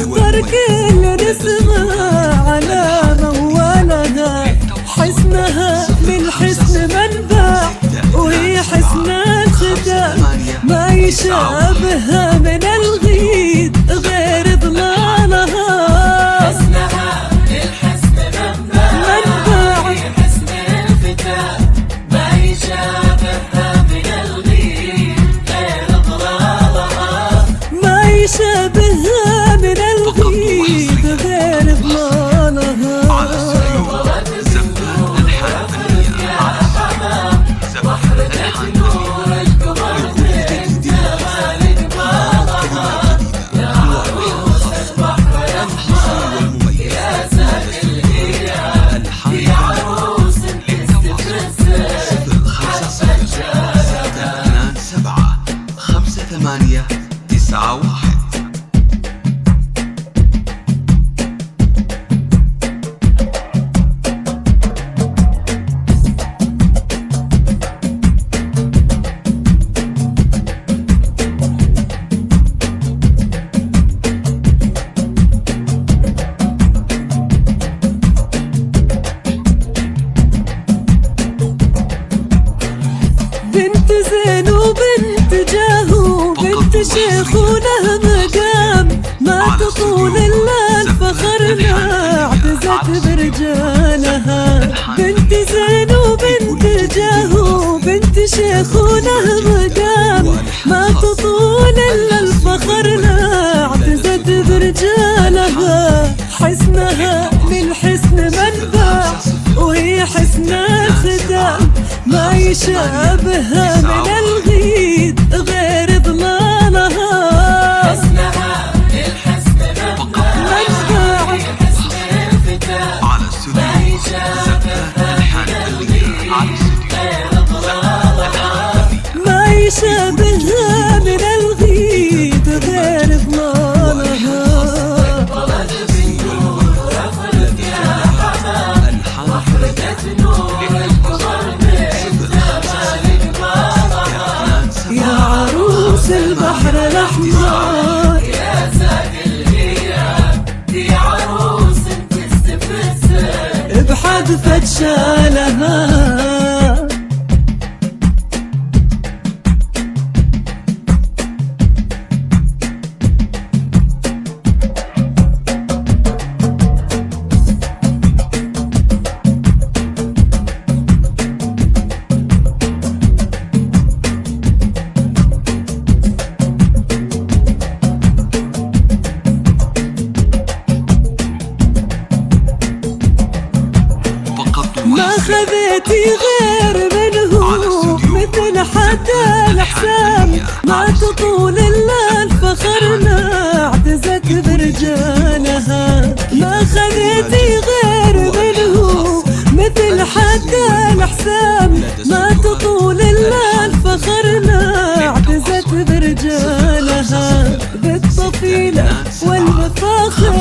تكبر كل نسمة على موالها، حسنها من حسن منبع وهي حسن الختام، ما يشابهها من الغيد غير ضلالها. حسنها للحسن منبع وهي حسن الختام، ما يشابهها من الغيد غير ضلالها. ما يشابهها من الغيد غير ضلالها. على السيول زفة الحنفية، على السيول زفة الحنفية. ثمانية تسعة واحد. بنت زين وبنت جاهو، بنت شيخ وله مقام، ما تطول الا الفخرنا اعتزت برجالها. بنت زين وبنت جاهو، بنت شيخ وله مقام، ما تطول الا الفخرنا اعتزت برجالها. حسنها من حسن منبع وهي حسن الختام، ما يشابهها من الغيد غير ضلالها. حسنها للحسن منبع وهي حسن الختام، على ما السيول يشابهها من الغيد غير ضلالها. ما يشابهها من الغيد غير ضلالها. يا عروس البحر الأحمر، يا ساق الهيام، دي عروس تستفز بحدفة شالها. ما خذيتي غير منه مثل حتى الحسام، ما تطول الا الفخرنا اعتزت برجالها. ما خذيتي غير منه مثل حتى الحسام، ما تطول الا الفخرنا اعتزت برجالها. بالطفيلة والمفاخر